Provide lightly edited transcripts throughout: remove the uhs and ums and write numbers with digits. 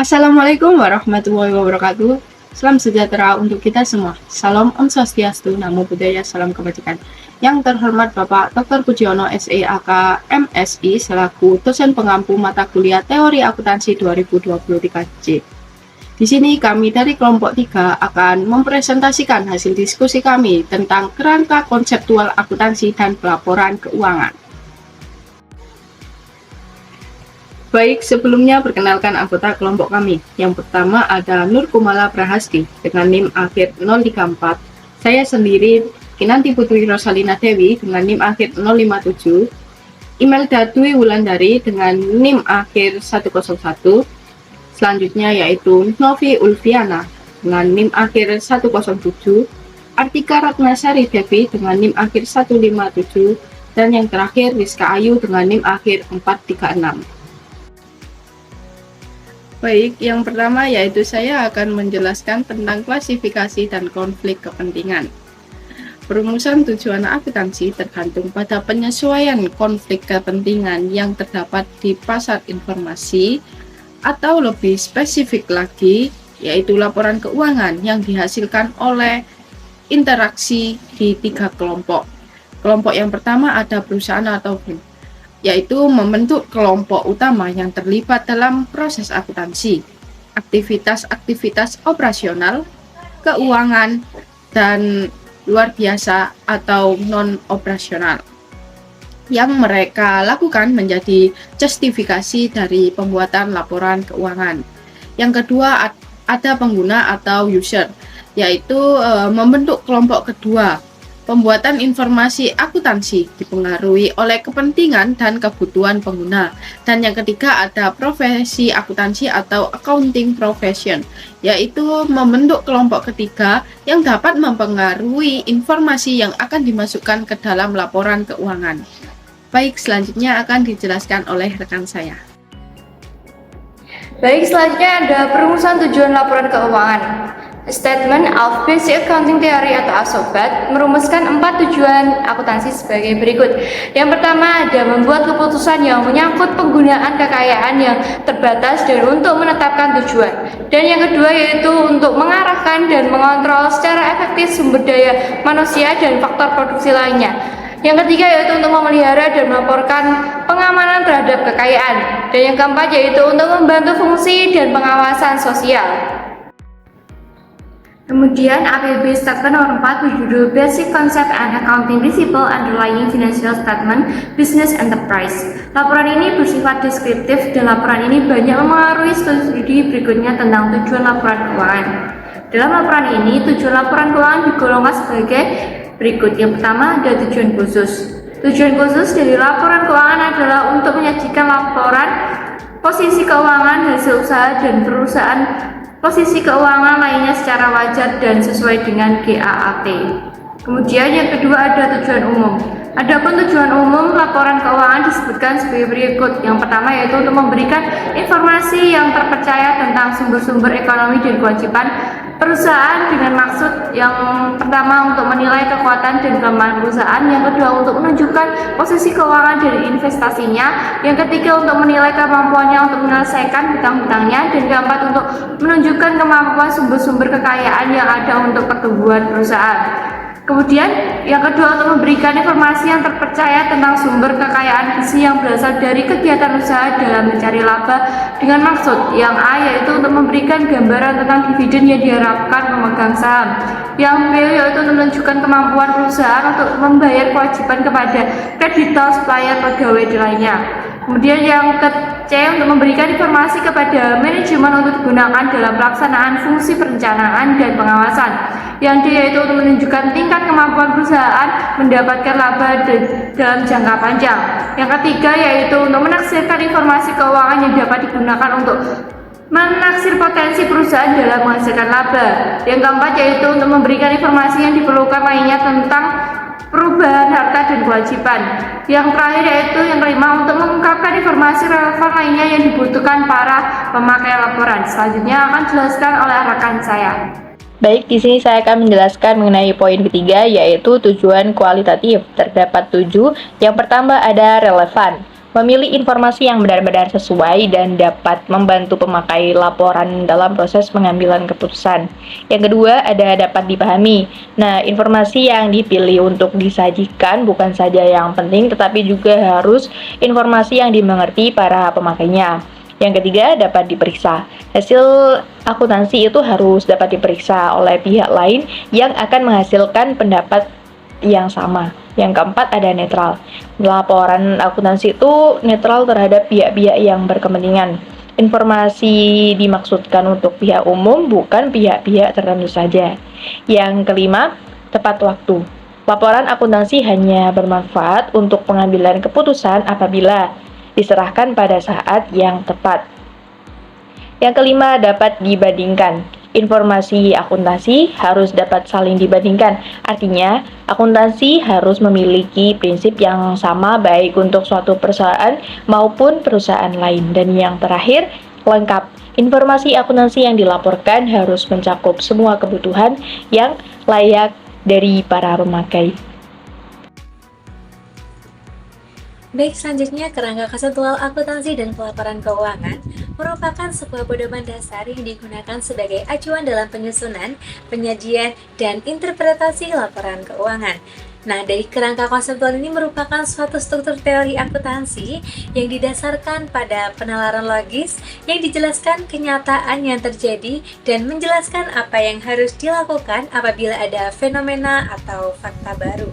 Assalamualaikum warahmatullahi wabarakatuh. Salam sejahtera untuk kita semua. Salam Om Swastiastu, Namo Buddhaya, salam kebajikan. Yang terhormat Bapak Dr. Pujiono SEAK MSI selaku dosen pengampu mata kuliah Teori Akuntansi 2023J. Di sini kami dari kelompok 3 akan mempresentasikan hasil diskusi kami tentang kerangka konseptual akuntansi dan pelaporan keuangan. Baik, sebelumnya perkenalkan anggota kelompok kami. Yang pertama ada Nur Kumala Prahasti dengan NIM akhir 034. Saya sendiri Kinanti Putri Rosalina Dewi dengan NIM akhir 057. Imelda Dwi Wulandari dengan NIM akhir 101. Selanjutnya yaitu Novi Ulfiana dengan NIM akhir 107. Artika Ratnasari Devi dengan NIM akhir 157. Dan yang terakhir Rizka Ayu dengan NIM akhir 436. Baik, yang pertama yaitu saya akan menjelaskan tentang klasifikasi dan konflik kepentingan. Perumusan tujuan akuntansi tergantung pada penyesuaian konflik kepentingan yang terdapat di pasar informasi, atau lebih spesifik lagi, yaitu laporan keuangan yang dihasilkan oleh interaksi di 3 kelompok. Kelompok yang pertama ada perusahaan atau firm, yaitu membentuk kelompok utama yang terlibat dalam proses akuntansi, aktivitas-aktivitas operasional, keuangan, dan luar biasa atau non-operasional yang mereka lakukan menjadi justifikasi dari pembuatan laporan keuangan. Yang kedua ada pengguna atau user, yaitu membentuk kelompok kedua. Pembuatan informasi akuntansi dipengaruhi oleh kepentingan dan kebutuhan pengguna. Dan yang ketiga ada profesi akuntansi atau accounting profession, yaitu membentuk kelompok ketiga yang dapat mempengaruhi informasi yang akan dimasukkan ke dalam laporan keuangan. Baik, selanjutnya akan dijelaskan oleh rekan saya. Baik, selanjutnya ada perumusan tujuan laporan keuangan. Statement of Basic Accounting Theory atau ASOBAT merumuskan 4 tujuan akuntansi sebagai berikut. Yang pertama ada membuat keputusan yang menyangkut penggunaan kekayaan yang terbatas dan untuk menetapkan tujuan. Dan yang kedua yaitu untuk mengarahkan dan mengontrol secara efektif sumber daya manusia dan faktor produksi lainnya. Yang ketiga yaitu untuk memelihara dan melaporkan pengamanan terhadap kekayaan. Dan yang keempat yaitu untuk membantu fungsi dan pengawasan sosial. Kemudian APB Statement nomor 4 berjudul Basic Concept and Accounting Principle Underlying Financial Statement Business Enterprise. Laporan ini bersifat deskriptif dan laporan ini banyak memengaruhi studi berikutnya tentang tujuan laporan keuangan. Dalam laporan ini, tujuan laporan keuangan digolongkan sebagai berikut. Yang pertama ada tujuan khusus. Tujuan khusus dari laporan keuangan adalah untuk menyajikan laporan posisi keuangan, hasil usaha dan perusahaan posisi keuangan lainnya secara wajar dan sesuai dengan GAAP. Kemudian yang kedua ada tujuan umum. Adapun tujuan umum laporan keuangan disebutkan sebagai berikut. Yang pertama yaitu untuk memberikan informasi yang terpercaya tentang sumber-sumber ekonomi dan kewajiban perusahaan dengan maksud yang pertama untuk menilai kekuatan dan kelemahan perusahaan, yang kedua untuk menunjukkan posisi keuangan dari investasinya, yang ketiga untuk menilai kemampuannya untuk menyelesaikan hutang-hutangnya, dan keempat untuk menunjukkan kemampuan sumber-sumber kekayaan yang ada untuk pertumbuhan perusahaan. Kemudian yang kedua untuk memberikan informasi yang terpercaya tentang sumber kekayaan besi yang berasal dari kegiatan usaha dalam mencari laba dengan maksud yang A yaitu untuk memberikan gambaran tentang dividen yang diharapkan pemegang saham. Yang B yaitu untuk menunjukkan kemampuan perusahaan untuk membayar kewajiban kepada kreditor, supplier, pegawai dan lainnya. Kemudian yang C untuk memberikan informasi kepada manajemen untuk digunakan dalam pelaksanaan fungsi perencanaan dan pengawasan. Yang D yaitu untuk menunjukkan tingkat kemampuan perusahaan mendapatkan laba dalam jangka panjang. Yang ketiga yaitu untuk menaksirkan informasi keuangan yang dapat digunakan untuk menaksir potensi perusahaan dalam menghasilkan laba. Yang keempat yaitu untuk memberikan informasi yang diperlukan lainnya tentang perubahan harta dan kewajiban. Yang terakhir yaitu yang kelima untuk mengungkapkan informasi relevan lainnya yang dibutuhkan para pemakai laporan. Selanjutnya akan dijelaskan oleh rekan saya. Baik, di sini saya akan menjelaskan mengenai poin ketiga, yaitu tujuan kualitatif. Terdapat 7. Yang pertama ada relevan. Memilih informasi yang benar-benar sesuai dan dapat membantu pemakai laporan dalam proses pengambilan keputusan. Yang kedua, ada dapat dipahami. Nah, informasi yang dipilih untuk disajikan bukan saja yang penting, tetapi juga harus informasi yang dimengerti para pemakainya. Yang ketiga, dapat diperiksa. Hasil akuntansi itu harus dapat diperiksa oleh pihak lain yang akan menghasilkan pendapat yang sama. Yang keempat, ada netral. Laporan akuntansi itu netral terhadap pihak-pihak yang berkepentingan. Informasi dimaksudkan untuk pihak umum, bukan pihak-pihak tertentu saja. Yang kelima, tepat waktu. Laporan akuntansi hanya bermanfaat untuk pengambilan keputusan apabila diserahkan pada saat yang tepat. Yang kelima, dapat dibandingkan. Informasi akuntansi harus dapat saling dibandingkan. Artinya, akuntansi harus memiliki prinsip yang sama baik untuk suatu perusahaan maupun perusahaan lain. Dan yang terakhir, lengkap. Informasi akuntansi yang dilaporkan harus mencakup semua kebutuhan yang layak dari para pemakai. Baik, selanjutnya kerangka konseptual akuntansi dan pelaporan keuangan merupakan sebuah pedoman dasar yang digunakan sebagai acuan dalam penyusunan, penyajian, dan interpretasi laporan keuangan. Nah, dari kerangka konseptual ini merupakan suatu struktur teori akuntansi yang didasarkan pada penalaran logis yang dijelaskan kenyataan yang terjadi dan menjelaskan apa yang harus dilakukan apabila ada fenomena atau fakta baru.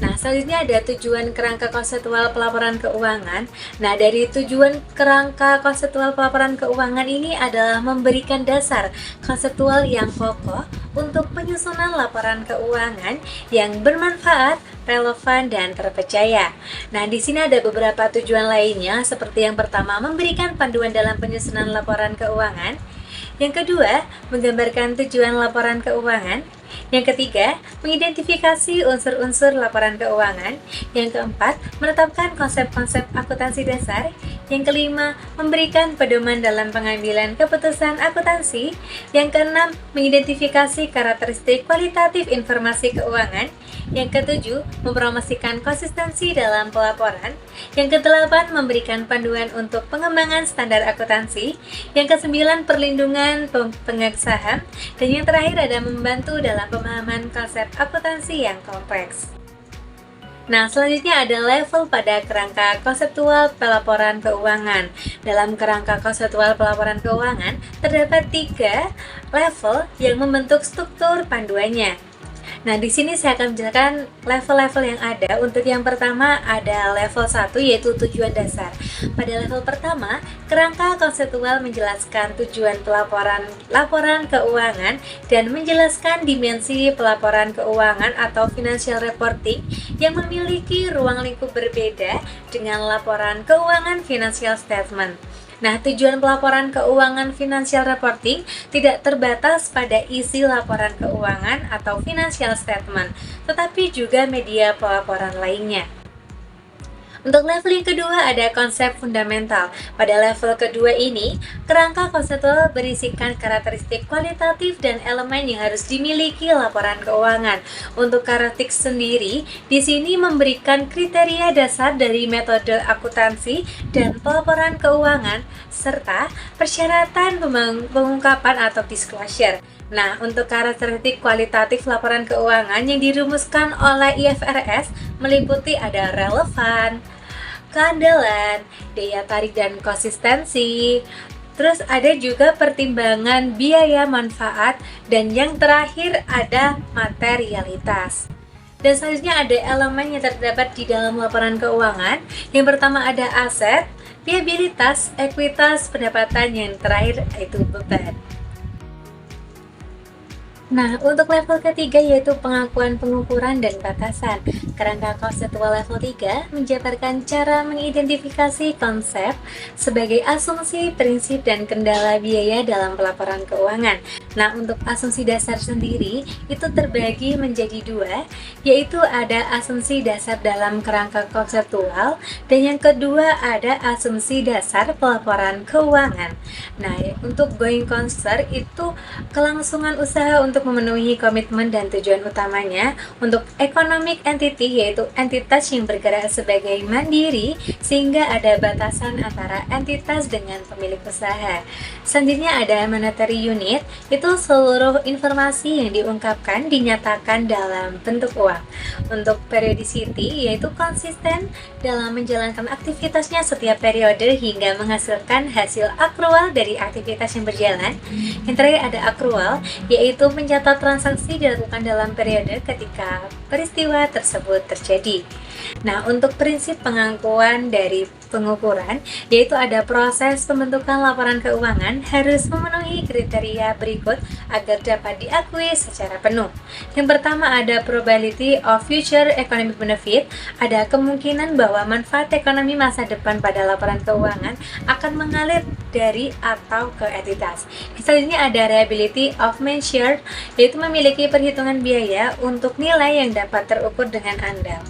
Nah, selanjutnya ada tujuan kerangka konseptual pelaporan keuangan. Nah, dari tujuan kerangka konseptual pelaporan keuangan ini adalah memberikan dasar konseptual yang kokoh untuk penyusunan laporan keuangan yang bermanfaat, relevan, dan terpercaya. Nah, di sini ada beberapa tujuan lainnya, seperti yang pertama, memberikan panduan dalam penyusunan laporan keuangan. Yang kedua, menggambarkan tujuan laporan keuangan. Yang ketiga, mengidentifikasi unsur-unsur laporan keuangan. Yang keempat, menetapkan konsep-konsep akuntansi dasar. Yang kelima, memberikan pedoman dalam pengambilan keputusan akuntansi. Yang keenam, mengidentifikasi karakteristik kualitatif informasi keuangan. Yang ketujuh, mempromosikan konsistensi dalam pelaporan. Yang kedelapan, memberikan panduan untuk pengembangan standar akuntansi. Yang kesembilan, perlindungan pemegang saham. Dan yang terakhir ada membantu dalam pemahaman konsep akuntansi yang kompleks. Nah, selanjutnya ada level pada kerangka konseptual pelaporan keuangan. Dalam kerangka konseptual pelaporan keuangan, terdapat 3 level yang membentuk struktur panduannya. Nah, di sini saya akan menjelaskan level-level yang ada. Untuk yang pertama ada level 1, yaitu tujuan dasar. Pada level pertama, kerangka konseptual menjelaskan tujuan laporan keuangan dan menjelaskan dimensi pelaporan keuangan atau financial reporting yang memiliki ruang lingkup berbeda dengan laporan keuangan financial statement. Nah, tujuan pelaporan keuangan financial reporting tidak terbatas pada isi laporan keuangan atau financial statement, tetapi juga media pelaporan lainnya. Untuk level yang kedua ada konsep fundamental. Pada level kedua ini, kerangka konseptual berisikan karakteristik kualitatif dan elemen yang harus dimiliki laporan keuangan. Untuk karakteristik sendiri, di sini memberikan kriteria dasar dari metode akuntansi dan pelaporan keuangan serta persyaratan pengungkapan atau disclosure. Nah, untuk karakteristik kualitatif laporan keuangan yang dirumuskan oleh IFRS meliputi ada relevan, keandalan, daya tarik dan konsistensi. Terus ada juga pertimbangan biaya manfaat dan yang terakhir ada materialitas. Dan selanjutnya ada elemen yang terdapat di dalam laporan keuangan. Yang pertama ada aset, liabilitas, ekuitas, pendapatan, yang terakhir itu beban. Nah, untuk level ketiga yaitu pengakuan pengukuran dan batasan. Kerangka konseptual level 3 menjabarkan cara mengidentifikasi konsep sebagai asumsi, prinsip, dan kendala biaya dalam pelaporan keuangan. Nah, untuk asumsi dasar sendiri itu terbagi menjadi 2, yaitu ada asumsi dasar dalam kerangka konseptual dan yang kedua ada asumsi dasar pelaporan keuangan. Nah, untuk going concern itu kelangsungan usaha untuk untuk memenuhi komitmen dan tujuan utamanya. Untuk economic entity, yaitu entitas yang bergerak sebagai mandiri sehingga ada batasan antara entitas dengan pemilik usaha. Selanjutnya ada monetary unit, itu seluruh informasi yang diungkapkan dinyatakan dalam bentuk uang. Untuk periodicity, yaitu konsisten dalam menjalankan aktivitasnya setiap periode hingga menghasilkan hasil akrual dari aktivitas yang berjalan. Yang terakhir ada accrual, yaitu mencatat transaksi dilakukan dalam periode ketika peristiwa tersebut terjadi. Nah, untuk prinsip pengakuan dari pengukuran, yaitu ada proses pembentukan laporan keuangan harus memenuhi kriteria berikut agar dapat diakui secara penuh. Yang pertama ada probability of future economic benefit, ada kemungkinan bahwa manfaat ekonomi masa depan pada laporan keuangan akan mengalir dari atau ke entitas. Selanjutnya ada reliability of measure, yaitu memiliki perhitungan biaya untuk nilai yang dapat terukur dengan andal.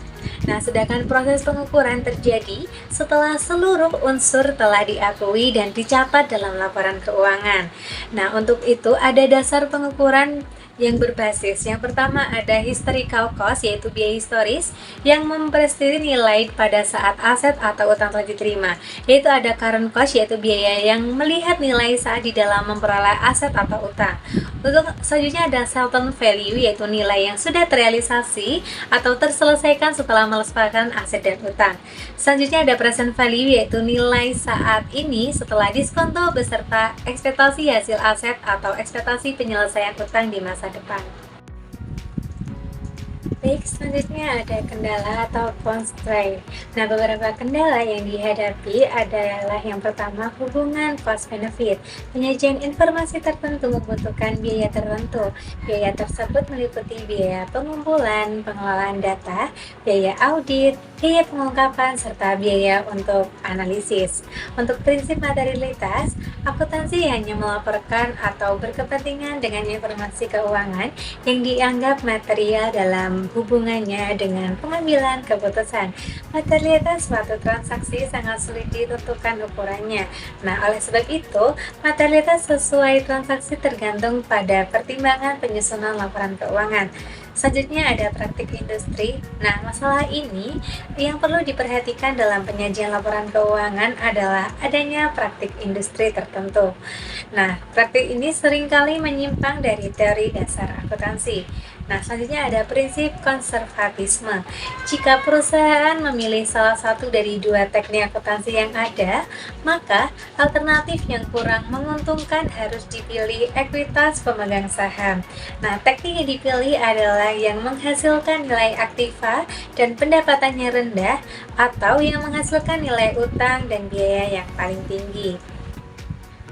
Nah, sedangkan proses pengukuran terjadi setelah seluruh unsur telah diakui dan dicatat dalam laporan keuangan. Nah, untuk itu ada dasar pengukuran yang berbasis. Yang pertama ada historical cost, yaitu biaya historis yang mempresentasi nilai pada saat aset atau utang telah diterima. Yaitu ada current cost, yaitu biaya yang melihat nilai saat di dalam memperoleh aset atau utang. Untuk selanjutnya ada certain value, yaitu nilai yang sudah terrealisasi atau terselesaikan setelah melesatkan aset dan utang. Selanjutnya ada present value, yaitu nilai saat ini setelah diskonto beserta ekspektasi hasil aset atau ekspektasi penyelesaian utang di masa depan. Baik, selanjutnya ada kendala atau constraint. Nah, beberapa kendala yang dihadapi adalah yang pertama hubungan cost benefit. Penyajian informasi tertentu membutuhkan biaya tertentu. Biaya tersebut meliputi biaya pengumpulan, pengelolaan data, biaya audit, biaya pengungkapan, serta biaya untuk analisis. Untuk prinsip materialitas, akuntansi hanya melaporkan atau berkepentingan dengan informasi keuangan yang dianggap material dalam hubungannya dengan pengambilan keputusan. Materialitas suatu transaksi sangat sulit ditentukan ukurannya. Nah, oleh sebab itu, materialitas sesuai transaksi tergantung pada pertimbangan penyusunan laporan keuangan. Selanjutnya ada praktik industri. Nah, masalah ini yang perlu diperhatikan dalam penyajian laporan keuangan adalah adanya praktik industri tertentu. Nah, praktik ini seringkali menyimpang dari teori dasar akuntansi. Nah, selanjutnya ada prinsip konservatisme. Jika perusahaan memilih salah satu dari dua teknik akuntansi yang ada, maka alternatif yang kurang menguntungkan harus dipilih ekuitas pemegang saham. Nah, teknik yang dipilih adalah yang menghasilkan nilai aktiva dan pendapatannya rendah atau yang menghasilkan nilai utang dan biaya yang paling tinggi.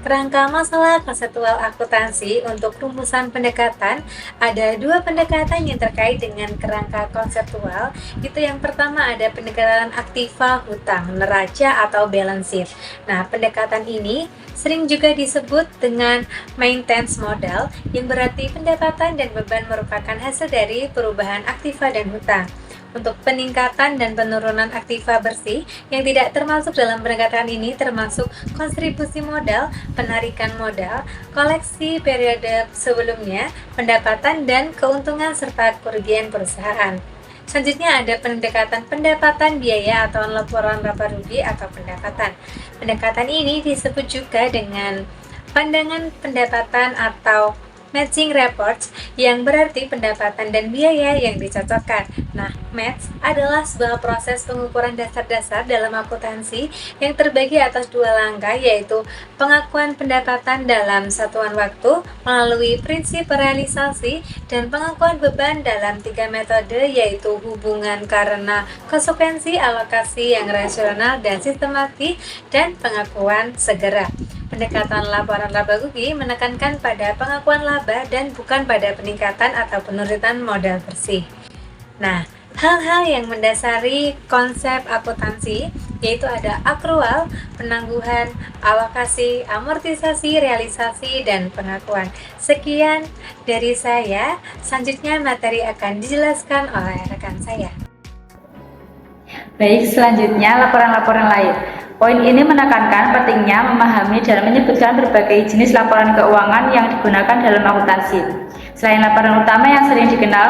Kerangka masalah konseptual akuntansi untuk rumusan pendekatan, ada dua pendekatan yang terkait dengan kerangka konseptual. Itu yang pertama ada pendekatan aktiva hutang, neraca atau balance sheet. Nah, pendekatan ini sering juga disebut dengan maintenance model, yang berarti pendapatan dan beban merupakan hasil dari perubahan aktiva dan hutang. Untuk peningkatan dan penurunan aktiva bersih yang tidak termasuk dalam pendekatan ini termasuk kontribusi modal, penarikan modal, koleksi periode sebelumnya, pendapatan dan keuntungan serta kerugian perusahaan. Selanjutnya ada pendekatan biaya atau laporan laba rugi atau pendapatan. Pendekatan ini disebut juga dengan pandangan pendapatan atau matching reports, yang berarti pendapatan dan biaya yang dicocokkan. Nah, match adalah sebuah proses pengukuran dasar-dasar dalam akuntansi yang terbagi atas dua langkah, yaitu pengakuan pendapatan dalam satuan waktu melalui prinsip realisasi dan pengakuan beban dalam tiga metode, yaitu hubungan karena konsekuensi, alokasi yang rasional dan sistematis, dan pengakuan segera. Pendekatan laporan laba rugi menekankan pada pengakuan laba dan bukan pada peningkatan atau penurunan modal bersih. Nah, hal-hal yang mendasari konsep akuntansi yaitu ada akrual, penangguhan, alokasi, amortisasi, realisasi, dan pengakuan. Sekian dari saya, selanjutnya materi akan dijelaskan oleh rekan saya. Baik, selanjutnya laporan-laporan lain. Poin ini menekankan pentingnya memahami dan menyebutkan berbagai jenis laporan keuangan yang digunakan dalam akuntansi. Selain laporan utama yang sering dikenal,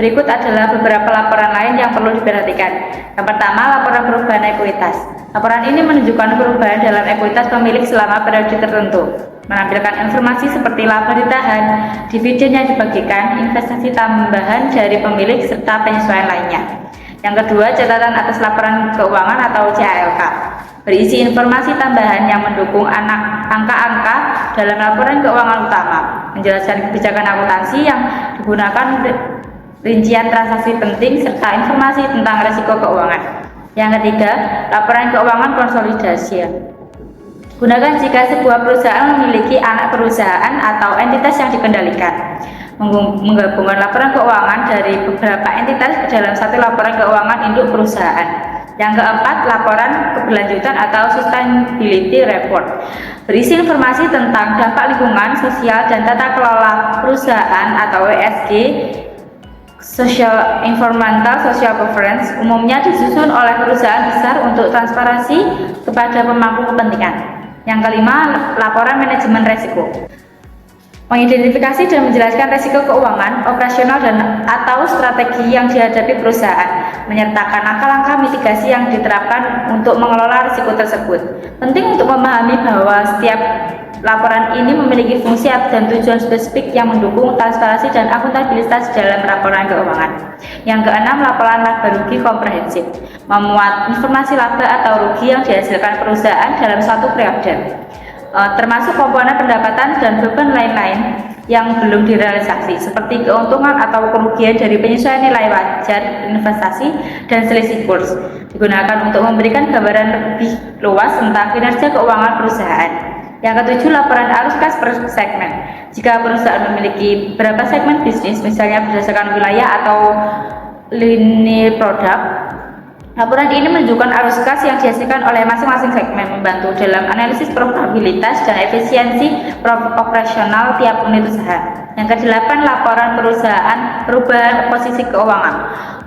berikut adalah beberapa laporan lain yang perlu diperhatikan. Yang pertama, laporan perubahan ekuitas. Laporan ini menunjukkan perubahan dalam ekuitas pemilik selama periode tertentu, menampilkan informasi seperti laba ditahan, dividen yang dibagikan, investasi tambahan dari pemilik, serta penyesuaian lainnya. Yang kedua, catatan atas laporan keuangan atau CALK. Berisi informasi tambahan yang mendukung angka-angka dalam laporan keuangan utama, menjelaskan kebijakan akuntansi yang digunakan, rincian transaksi penting, serta informasi tentang risiko keuangan. Yang ketiga, laporan keuangan konsolidasi. Gunakan jika sebuah perusahaan memiliki anak perusahaan atau entitas yang dikendalikan. Menggabungkan laporan keuangan dari beberapa entitas ke dalam satu laporan keuangan induk perusahaan. Yang keempat, laporan keberlanjutan atau sustainability report. Berisi informasi tentang dampak lingkungan, sosial, dan tata kelola perusahaan atau ESG, Social Environmental Social Governance, umumnya disusun oleh perusahaan besar untuk transparansi kepada pemangku kepentingan. Yang kelima, laporan manajemen risiko. Mengidentifikasi dan menjelaskan risiko keuangan, operasional dan atau strategi yang dihadapi perusahaan, menyertakan langkah-langkah mitigasi yang diterapkan untuk mengelola risiko tersebut. Penting untuk memahami bahwa setiap laporan ini memiliki fungsi dan tujuan spesifik yang mendukung transparansi dan akuntabilitas dalam laporan keuangan. Yang keenam, laporan laba rugi komprehensif, memuat informasi laba atau rugi yang dihasilkan perusahaan dalam suatu periode, termasuk komponen pendapatan dan beban lain-lain yang belum direalisasi, seperti keuntungan atau kerugian dari penyesuaian nilai wajar investasi dan selisih kurs, digunakan untuk memberikan gambaran lebih luas tentang kinerja keuangan perusahaan. Yang ketujuh, laporan arus kas per segmen. Jika perusahaan memiliki beberapa segmen bisnis, misalnya berdasarkan wilayah atau lini produk, laporan ini menunjukkan arus kas yang dihasilkan oleh masing-masing segmen, membantu dalam analisis profitabilitas dan efisiensi operasional tiap unit usaha. Yang kedelapan, laporan perubahan posisi keuangan,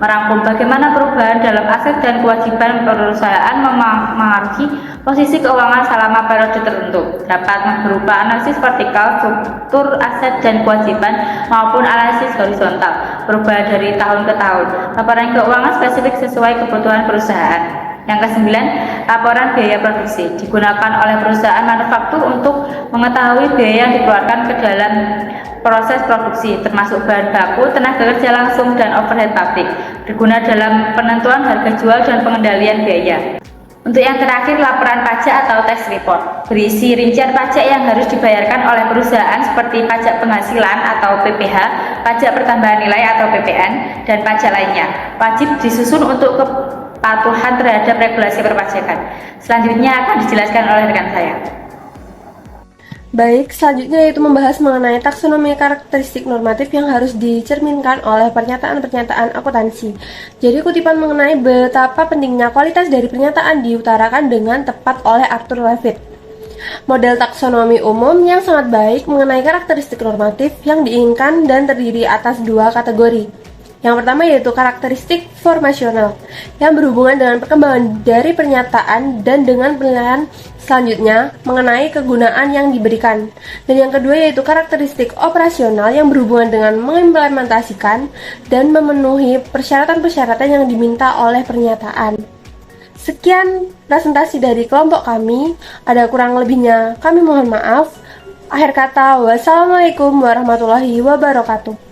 merangkum bagaimana perubahan dalam aset dan kewajiban perusahaan memengaruhi posisi keuangan selama periode tertentu, dapat berupa analisis vertikal, struktur aset dan kewajiban, maupun analisis horizontal, perubahan dari tahun ke tahun. Laporan keuangan spesifik sesuai kebutuhan perusahaan. Yang kesembilan, laporan biaya produksi, digunakan oleh perusahaan manufaktur untuk mengetahui biaya yang dikeluarkan ke dalam proses produksi, termasuk bahan baku, tenaga kerja langsung, dan overhead pabrik, berguna dalam penentuan harga jual dan pengendalian biaya. Untuk yang terakhir, laporan pajak atau tax report, berisi rincian pajak yang harus dibayarkan oleh perusahaan seperti pajak penghasilan atau PPh, pajak pertambahan nilai atau PPN, dan pajak lainnya. Wajib disusun untuk kepatuhan terhadap regulasi perpajakan. Selanjutnya akan dijelaskan oleh rekan saya. Baik, selanjutnya yaitu membahas mengenai taksonomi karakteristik normatif yang harus dicerminkan oleh pernyataan-pernyataan akuntansi. Jadi kutipan mengenai betapa pentingnya kualitas dari pernyataan diutarakan dengan tepat oleh Arthur Levitt. Model taksonomi umum yang sangat baik mengenai karakteristik normatif yang diinginkan dan terdiri atas dua kategori. Yang pertama yaitu karakteristik formasional yang berhubungan dengan perkembangan dari pernyataan dan dengan penilaian selanjutnya mengenai kegunaan yang diberikan. Dan yang kedua yaitu karakteristik operasional yang berhubungan dengan mengimplementasikan dan memenuhi persyaratan-persyaratan yang diminta oleh pernyataan. Sekian presentasi dari kelompok kami. Ada kurang lebihnya kami mohon maaf. Akhir kata, wassalamualaikum warahmatullahi wabarakatuh.